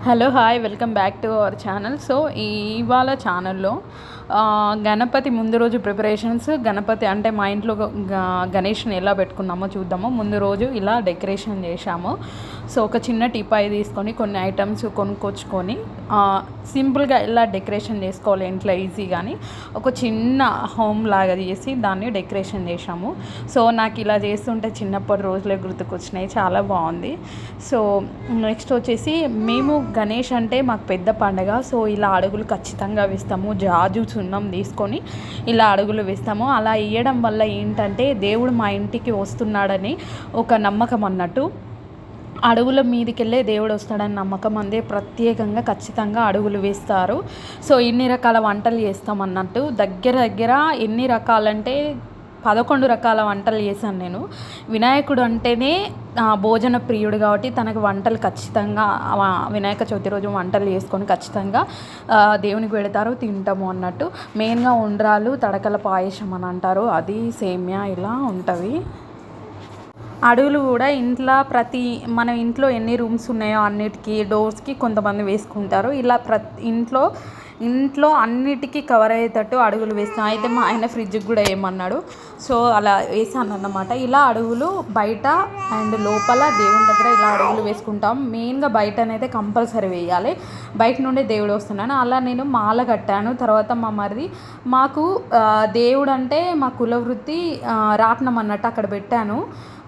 Hello hi welcome back to our channel. So ఇవాళ ఛానల్లో గణపతి ముందు రోజు ప్రిపరేషన్స్, గణపతి అంటే మా ఇంట్లో గణేష్ని ఎలా పెట్టుకున్నామో చూద్దాము. ముందు రోజు ఇలా డెకరేషన్ చేశాము. సో ఒక చిన్న టీపాయ్ తీసుకొని కొన్ని ఐటమ్స్ కొనుక్కొచ్చుకొని సింపుల్గా ఎలా డెకరేషన్ చేసుకోవాలి ఇంట్లో ఈజీ, కానీ ఒక చిన్న హోమ్ లాగా చేసి దాన్ని డెకరేషన్ చేశాము. సో నాకు ఇలా చేస్తుంటే చిన్నప్పటి రోజులే గుర్తుకొచ్చినాయి, చాలా బాగుంది. సో నెక్స్ట్ వచ్చేసి మేము గణేష్ అంటే మాకు పెద్ద పండగ. సో ఇలా అడుగులు ఖచ్చితంగా వేస్తాము, జాజు సున్నం తీసుకొని ఇలా అడుగులు వేస్తాము. అలా వేయడం వల్ల ఏంటంటే దేవుడు మా ఇంటికి వస్తున్నాడని ఒక నమ్మకం అన్నట్టు. అడుగుల మీదకి వెళ్ళే దేవుడు వస్తాడని నమ్మకం అందే ప్రత్యేకంగా ఖచ్చితంగా అడుగులు వేస్తారు. సో ఇన్ని రకాల వంటలు చేస్తాం అన్నట్టు. దగ్గర ఎన్ని రకాలంటే 11 రకాల వంటలు చేశాను నేను. వినాయకుడు అంటేనే భోజన ప్రియుడు కాబట్టి తనకు వంటలు ఖచ్చితంగా వినాయక చవితి రోజు వంటలు చేసుకొని ఖచ్చితంగా దేవునికి పెడతారు, తింటాము అన్నట్టు. మెయిన్గా ఉండ్రాలు, తడకల పాయసం అని అంటారు, అది సేమ్యా ఇలా ఉంటుంది. అడుగులు కూడా మన ఇంట్లో ఎన్ని రూమ్స్ ఉన్నాయో అన్నిటికీ డోర్స్కి కొంతమంది వేసుకుంటారు. ఇలా ఇంట్లో అన్నిటికీ కవర్ అయ్యేటట్టు అడుగులు వేస్తాం. అయితే మా ఆయన ఫ్రిడ్జ్కి కూడా వేయమన్నాడు, సో అలా వేసాను అన్నమాట. ఇలా అడుగులు బయట అండ్ లోపల దేవుని దగ్గర ఇలా అడుగులు వేసుకుంటాం. మెయిన్గా బయటనైతే కంపల్సరీ వేయాలి, బయట నుండి దేవుడు వస్తున్నాను. అలా నేను మాల కట్టాను. తర్వాత మా మరిది మాకు దేవుడు అంటే మా కులవృత్తి రాట్నం అన్నట్టు అక్కడ పెట్టాను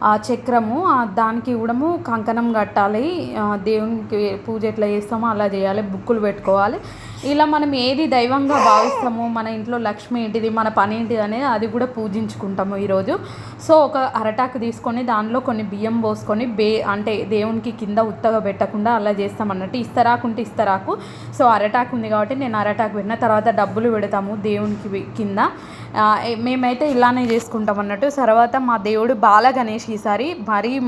ఆ చక్రము, దానికి ఇవ్వడము కంకణం కట్టాలి, దేవునికి పూజ ఎట్లా చేస్తామో అలా చేయాలి, బుక్కులు పెట్టుకోవాలి. ఇలా మనం ఏది దైవంగా భావిస్తామో, మన ఇంట్లో లక్ష్మి ఏంటిది, మన పని ఏంటిది అనేది అది కూడా పూజించుకుంటాము ఈరోజు. సో ఒక అరటాకు తీసుకొని దానిలో కొన్ని బియ్యం పోసుకొని అంటే దేవునికి కింద ఉత్తగా పెట్టకుండా అలా చేస్తాం అన్నట్టు. ఇస్తరాకు ఉంటే ఇస్తరాకు, సో అరటాకు ఉంది కాబట్టి నేను అరటాకు పెట్టిన తర్వాత డబ్బులు పెడతాము దేవునికి కింద. మేమైతే ఇలానే చేసుకుంటాం అన్నట్టు. తర్వాత మా దేవుడు బాల గణేష్ ఈసారి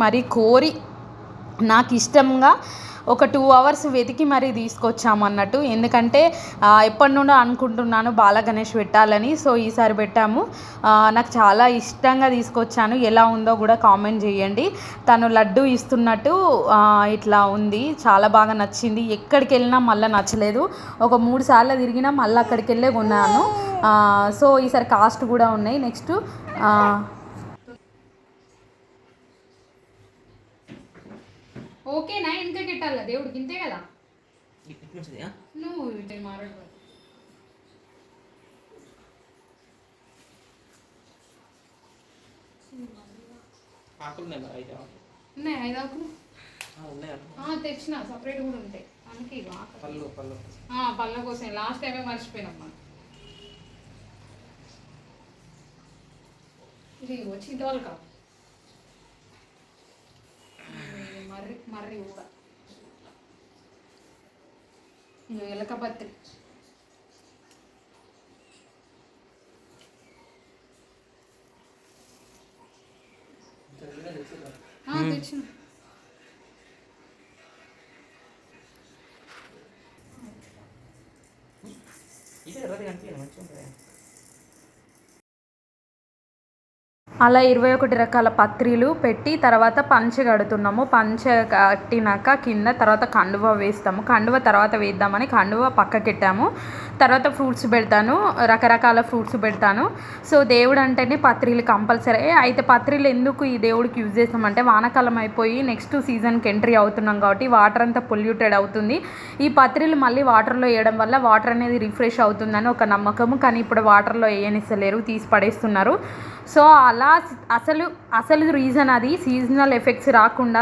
మరీ కోరి నాకు ఇష్టంగా ఒక 2 hours వెతికి మరీ తీసుకొచ్చామన్నట్టు. ఎందుకంటే ఎప్పటి నుండో అనుకుంటున్నాను బాల గణేష్ పెట్టాలని. సో ఈసారి పెట్టాము. నాకు చాలా ఇష్టంగా తీసుకొచ్చాను, ఎలా ఉందో కూడా కామెంట్ చేయండి. తను లడ్డు ఇస్తున్నట్టు ఇట్లా ఉంది, చాలా బాగా నచ్చింది. ఎక్కడికి వెళ్ళినా మళ్ళీ నచ్చలేదు, ఒక 3 సార్లు తిరిగినా మళ్ళీ అక్కడికి వెళ్ళే కొన్నాను. సో ఈసారి కాస్ట్ కూడా ఉన్నాయి. నెక్స్ట్ ఓకేనా, ఇంకా గిట్టాల దేవుడికి ఇంతే కదా. నువ్వు మాట్లాడు. ఉన్నాయి 5 ఆకులు తెచ్చిన, సపరేట్ కూడా ఉంటాయి. అందుకే పళ్ళ కోసం లాస్ట్ టైమే మర్చిపోయినమ్మా. ఇది వచ్చి ఇంతవాళ్ళు కాదు, మర్రి కూడా ఎలక పత్రి తెచ్చిన. అలా 21 రకాల పత్రిలు పెట్టి తర్వాత పంచె కడుతున్నాము. పంచె కట్టినాక కింద తర్వాత కండువ వేస్తాము. కండువ తర్వాత వేద్దామని కండువ పక్కకెట్టాము. తర్వాత ఫ్రూట్స్ పెడతాను, రకరకాల ఫ్రూట్స్ పెడతాను. సో దేవుడు అంటేనే పత్రిలు కంపల్సరీ. అయితే పత్రిలు ఎందుకు ఈ దేవుడికి యూజ్ చేస్తామంటే వానాకాలం అయిపోయి నెక్స్ట్ సీజన్కి ఎంట్రీ అవుతున్నాం కాబట్టి వాటర్ అంతా పొల్యూటెడ్ అవుతుంది. ఈ పత్రిలు మళ్ళీ వాటర్లో వేయడం వల్ల వాటర్ అనేది రిఫ్రెష్ అవుతుందని ఒక నమ్మకము. కానీ ఇప్పుడు వాటర్లో వేయనిస్తలేరు, తీసి పడేస్తున్నారు. సో అలా అసలు రీజన్ అది సీజనల్ ఎఫెక్ట్స్ రాకుండా,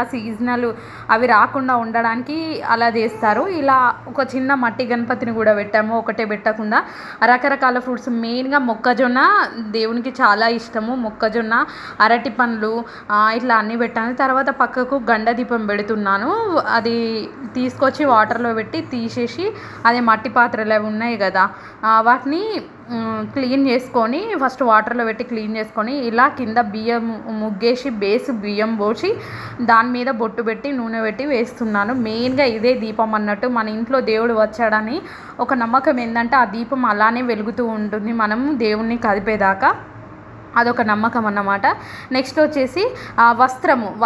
అవి రాకుండా ఉండడానికి అలా చేస్తారు. ఇలా ఒక చిన్న మట్టి గణపతిని కూడా పెట్టాము, ఒకటే పెట్టకుండా. రకరకాల ఫ్రూట్స్, మెయిన్గా మొక్కజొన్న దేవునికి చాలా ఇష్టము. మొక్కజొన్న, అరటి పండ్లు ఇట్లా అన్నీ పెట్టాను. తర్వాత పక్కకు గండ దీపం పెడుతున్నాను. అది తీసుకొచ్చి వాటర్లో పెట్టి తీసేసి, అదే మట్టి పాత్రలు అవి ఉన్నాయి కదా వాటిని క్లీన్ చేసుకొని ఫస్ట్ వాటర్లో పెట్టి క్లీన్ చేసుకొని ఇలా కింద బియ్యం ముగ్గేసి బేస్ బియ్యం పోసి దాని మీద బొట్టు పెట్టి నూనె పెట్టి వేస్తున్నాను. మెయిన్గా ఇదే దీపం అన్నట్టు. మన ఇంట్లో దేవుడు వచ్చాడని ఒక నమ్మకం ఏంటంటే ఆ దీపం అలానే వెలుగుతూ ఉంటుంది మనం దేవుణ్ణి కదిపేదాకా. అదొక నమ్మకం అన్నమాట. నెక్స్ట్ వచ్చేసి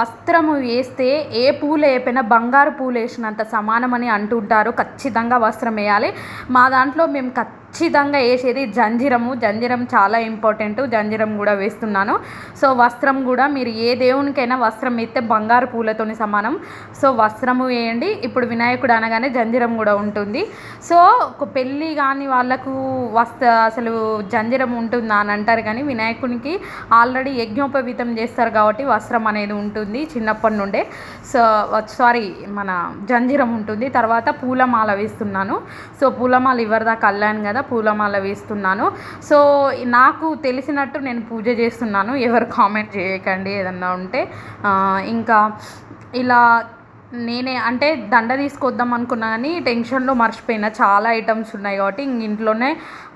వస్త్రము వేస్తే ఏ పూలు వేయకపోయినా బంగారు పూలు వేసినంత సమానమని అంటుంటారు. ఖచ్చితంగా వస్త్రం వేయాలి. మా దాంట్లో మేము ఖచ్చితంగా వేసేది జంజిరం చాలా ఇంపార్టెంట్. జంజిరం కూడా వేస్తున్నాను. సో వస్త్రం కూడా మీరు ఏ దేవునికైనా వస్త్రం వేస్తే బంగారు పూలతోని సమానం. సో వస్త్రము వేయండి. ఇప్పుడు వినాయకుడు అనగానే జంజిరం కూడా ఉంటుంది. సో ఒక పెళ్ళి కాని వాళ్ళకు అసలు జంజిరం ఉంటుందా అని అంటారు, కానీ వినాయకునికి ఆల్రెడీ యజ్ఞోపవీతం చేస్తారు కాబట్టి వస్త్రం అనేది ఉంటుంది చిన్నప్పటి నుండే. సో మన జంజిరం ఉంటుంది. తర్వాత పూలమాల వేస్తున్నాను. సో పూలమాల ఇవరిదాకా అల్లాను కదా, పూలమాల వేస్తున్నాను. సో నాకు తెలిసినట్టు నేను పూజ చేస్తున్నాను. ఎవరు కామెంట్ చేయకండి ఏదన్నా ఉంటే. ఇంకా ఇలా నేనే అంటే దండ తీసుకొద్దాం అనుకున్నా కానీ టెన్షన్లో మర్చిపోయినా. చాలా ఐటమ్స్ ఉన్నాయి కాబట్టి ఇంట్లోనే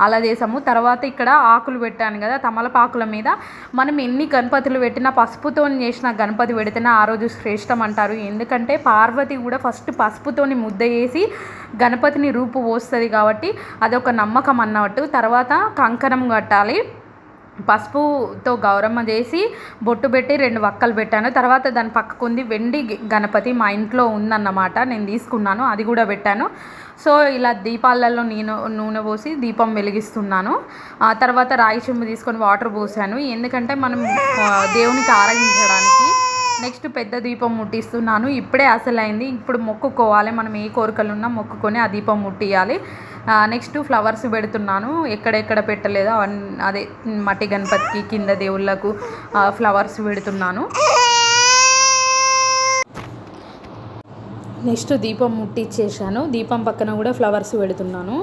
అలా చేసాము. తర్వాత ఇక్కడ ఆకులు పెట్టాను కదా, తమలపాకుల మీద మనం ఎన్ని గణపతులు పెట్టినా పసుపుతో చేసిన గణపతి పెడితేనే ఆ రోజు శ్రేష్టం అంటారు. ఎందుకంటే పార్వతి కూడా ఫస్ట్ పసుపుతోని ముద్ద వేసి గణపతిని రూపు పోస్తుంది కాబట్టి అదొక నమ్మకం అన్నట్టు. తర్వాత కంకణం కట్టాలి. పసుపుతో గౌరమ్మ చేసి బొట్టు పెట్టి 2 వక్కలు పెట్టాను. తర్వాత దాని పక్కకుంది వెండి గణపతి మా ఇంట్లో ఉందన్నమాట, నేను తీసుకున్నాను, అది కూడా పెట్టాను. సో ఇలా దీపాలలో నూనె పోసి దీపం వెలిగిస్తున్నాను. తర్వాత రాయి చెంబు తీసుకొని వాటర్ పోసాను, ఎందుకంటే మనం దేవునికి ఆరగించడానికి. నెక్స్ట్ పెద్ద దీపం ముట్టిస్తున్నాను. ఇప్పుడే అసలైంది. ఇప్పుడు మొక్కుకోవాలి, మనం ఏ కోరికలున్నా మొక్కుకొని ఆ దీపం ముట్టియాలి. నెక్స్ట్ ఫ్లవర్స్ పెడుతున్నాను. ఎక్కడెక్కడ పెట్టలేదు అదే మట్టి గణపతికి కింద దేవుళ్ళకు ఫ్లవర్స్ పెడుతున్నాను. నెక్స్ట్ దీపం ముట్టించేసాను. దీపం పక్కన కూడా ఫ్లవర్స్ పెడుతున్నాను.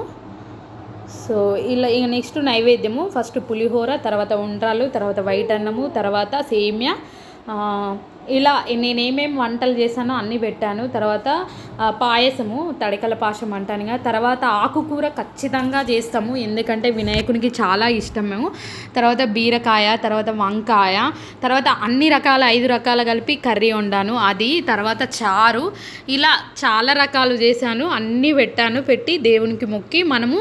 సో ఇలా ఇక నెక్స్ట్ నైవేద్యము. ఫస్ట్ పులిహోర, తర్వాత ఉండ్రాలు, తర్వాత వైట్ అన్నము, తర్వాత సేమ్యా. ఇలా నేనేమేమి వంటలు చేశానో అన్నీ పెట్టాను. తర్వాత పాయసము, తడికల పాశం అంటానుగా. తర్వాత ఆకుకూర ఖచ్చితంగా చేస్తాము, ఎందుకంటే వినాయకునికి చాలా ఇష్టము. తర్వాత బీరకాయ, తర్వాత వంకాయ, తర్వాత అన్ని రకాల 5 రకాలు కలిపి కర్రీ వండాను అది. తర్వాత చారు, ఇలా చాలా రకాలు చేశాను. అన్నీ పెట్టి దేవునికి మొక్కి మనము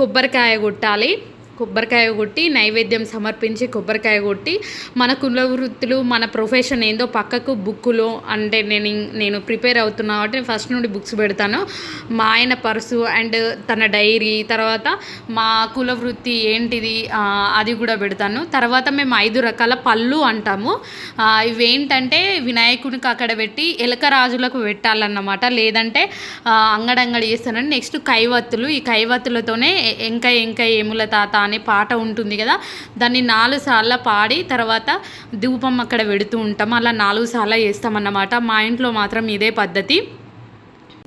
కొబ్బరికాయ కొట్టాలి. కొబ్బరికాయ కొట్టి నైవేద్యం సమర్పించి కొబ్బరికాయ కొట్టి మన కుల వృత్తులు, మన ప్రొఫెషన్ ఏందో పక్కకు బుక్కులో అంటే నేను ప్రిపేర్ అవుతున్నా కాబట్టి ఫస్ట్ నుండి బుక్స్ పెడతాను. మా ఆయన పర్సు అండ్ తన డైరీ, తర్వాత మా కుల వృత్తి ఏంటిది అది కూడా పెడతాను. తర్వాత మేము 5 రకాల పళ్ళు అంటాము. ఇవేంటంటే వినాయకునికి అక్కడ పెట్టి ఎలకరాజులకు పెట్టాలన్నమాట, లేదంటే అంగడంగడి చేస్తానని. నెక్స్ట్ కైవత్తులు. ఈ కైవత్తులతోనే ఎంక ఏముల తాత అనే పాట ఉంటుంది కదా, దాన్ని 4 సార్లు పాడి తర్వాత ధూపం అక్కడ పెడుతూ ఉంటాం. అలా 4 సార్లు చేస్తామన్నమాట. మా ఇంట్లో మాత్రం ఇదే పద్ధతి.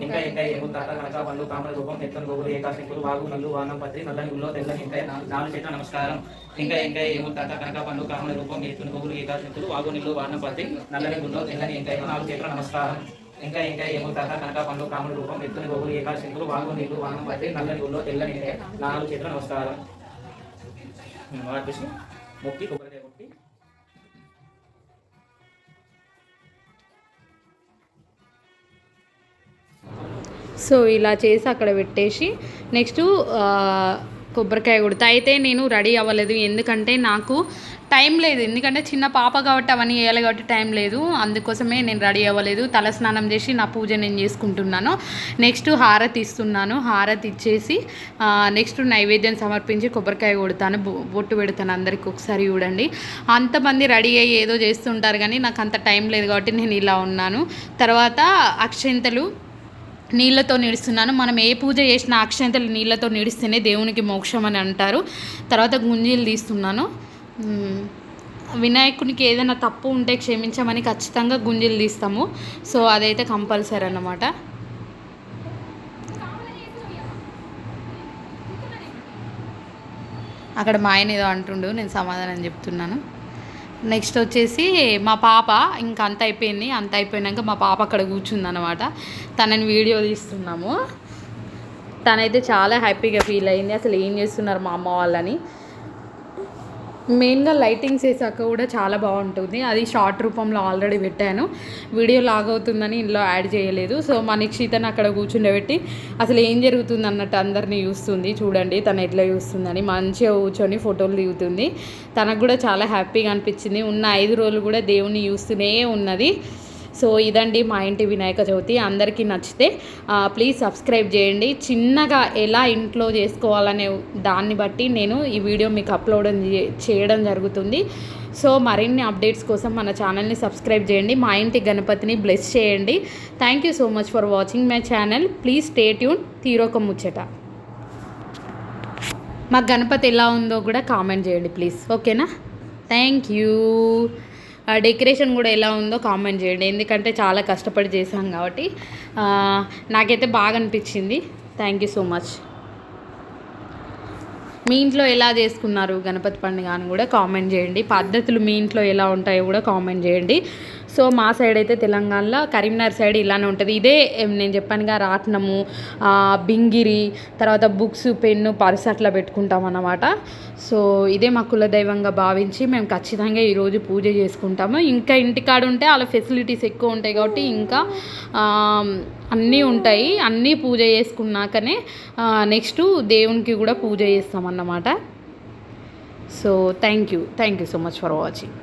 ఇంకా ఏముతాత కనక పండు కామల రూపం ఎత్తను గోగులు ఏకాశంకులు వాగు నల్లు వానం పత్రి నల్లని గుల్లో తెల్లని ఇంకా 4 చేతుల నమస్కారం. ఇంకా ఏముతాత కనక పండు కామల రూపం ఎత్తను గోగులు ఏకాశంకులు వాగు నిల్లు వానం పత్రి నల్లని గుల్లో తెల్లని ఇంకా 4 చేతుల నమస్కారం. ఇంకా ఏముతాత కనక పండు కామల రూపం ఎత్తను గోగులు ఏకాశంకులు వాగు నిల్లు వానం పత్రి నల్లని గుల్లో తెల్లని ఇంకా 4 చేతుల నమస్కారం. వాటిసి మొక్కి కొబ్బరికాయ కొట్టి సో ఇలా చేసి అక్కడ పెట్టేసి నెక్స్ట్ కొబ్బరికాయ కొడతా. అయితే నేను రెడీ అవ్వలేదు, ఎందుకంటే నాకు టైం లేదు. ఎందుకంటే చిన్న పాప కాబట్టి అవన్నీ వేయాలి కాబట్టి టైం లేదు, అందుకోసమే నేను రెడీ అవ్వలేదు. తలస్నానం చేసి నా పూజ నేను చేసుకుంటున్నాను. నెక్స్ట్ హారతి ఇస్తున్నాను. హారతి ఇచ్చేసి నెక్స్ట్ నైవేద్యం సమర్పించి కొబ్బరికాయ కొడతాను, బొట్టు పెడతాను. అందరికి ఒకసారి చూడండి. అంతమంది రెడీ అయ్యి ఏదో చేస్తుంటారు కానీ నాకు అంత టైం లేదు కాబట్టి నేను ఇలా ఉన్నాను. తర్వాత అక్షింతలు నీళ్ళతో నిడుస్తున్నాను. మనం ఏ పూజ చేసినా అక్షంతలు నీళ్ళతో నిడిస్తేనే దేవునికి మోక్షం అని అంటారు. తర్వాత గుంజీలు తీస్తున్నాను. వినాయకునికి ఏదైనా తప్పు ఉంటే క్షమించమని ఖచ్చితంగా గుంజీలు తీస్తాము. సో అదైతే కంపల్సరీ అన్నమాట. అక్కడ మా ఆయన ఏదో అంటుండు, నేను సమాధానం చెప్తున్నాను. నెక్స్ట్ వచ్చేసి మా పాప ఇంకా అంత అయిపోయినాక మా పాప అక్కడ కూర్చుందనమాట. తనని వీడియో తీస్తున్నాము. తనైతే చాలా హ్యాపీగా ఫీల్ అయింది, అసలు ఏం చేస్తున్నారు మా అమ్మ వాళ్ళని. మెయిన్గా లైటింగ్స్ వేసాక కూడా చాలా బాగుంటుంది. అది షార్ట్ రూపంలో ఆల్రెడీ పెట్టాను, వీడియో లాగ్ అవుతుందని ఇందులో యాడ్ చేయలేదు. సో మా నిక్షితను అక్కడ కూర్చుండబెట్టి అసలు ఏం జరుగుతుంది అన్నట్టు అందరినీ చూస్తుంది. చూడండి తను ఎట్లా చూస్తుందని, మంచిగా కూర్చొని ఫోటోలు దిగుతుంది. తనకు కూడా చాలా హ్యాపీగా అనిపించింది. ఉన్న 5 రోజులు కూడా దేవుణ్ణి చూస్తూనే ఉన్నది. సో ఇదండి మా ఇంటి వినాయక చవితి. అందరికీ నచ్చితే ప్లీజ్ సబ్స్క్రైబ్ చేయండి. చిన్నగా ఎలా ఇంట్లో చేసుకోవాలనే దాన్ని బట్టి నేను ఈ వీడియో మీకు అప్లోడ్ చేయడం జరుగుతుంది. సో మరిన్ని అప్డేట్స్ కోసం మన ఛానల్ని సబ్స్క్రైబ్ చేయండి. మా ఇంటి గణపతిని బ్లెస్ చేయండి. Thank you so much for watching my channel. Please stay tune. తీరొక ముచ్చట. మా గణపతి ఎలా ఉందో కూడా కామెంట్ చేయండి ప్లీజ్. ఓకేనా? Thank you. డెకరేషన్ కూడా ఎలా ఉందో కామెంట్ చేయండి, ఎందుకంటే చాలా కష్టపడి చేశాం కాబట్టి నాకైతే బాగా అనిపించింది. Thank you so much. మీ ఇంట్లో ఎలా చేసుకున్నారు గణపతి పండుగ అని కూడా కామెంట్ చేయండి. పద్ధతులు మీ ఇంట్లో ఎలా ఉంటాయో కూడా కామెంట్ చేయండి. సో మా సైడ్ అయితే తెలంగాణలో కరీంనగర్ సైడ్ ఇలానే ఉంటుంది. ఇదే నేను చెప్పానుగా రాట్నము, బింగిరి, తర్వాత బుక్స్, పెన్ను, పర్స్ అట్లా పెట్టుకుంటాం అన్నమాట. సో ఇదే మా కులదైవంగా భావించి మేము ఖచ్చితంగా ఈరోజు పూజ చేసుకుంటాము. ఇంకా ఇంటికాడ ఉంటే అలా ఫెసిలిటీస్ ఎక్కువ ఉంటాయి కాబట్టి ఇంకా అన్నీ ఉంటాయి. అన్నీ పూజ చేసుకున్నాకనే నెక్స్ట్ దేవునికి కూడా పూజ చేస్తామన్నమాట. So thank you so much for watching.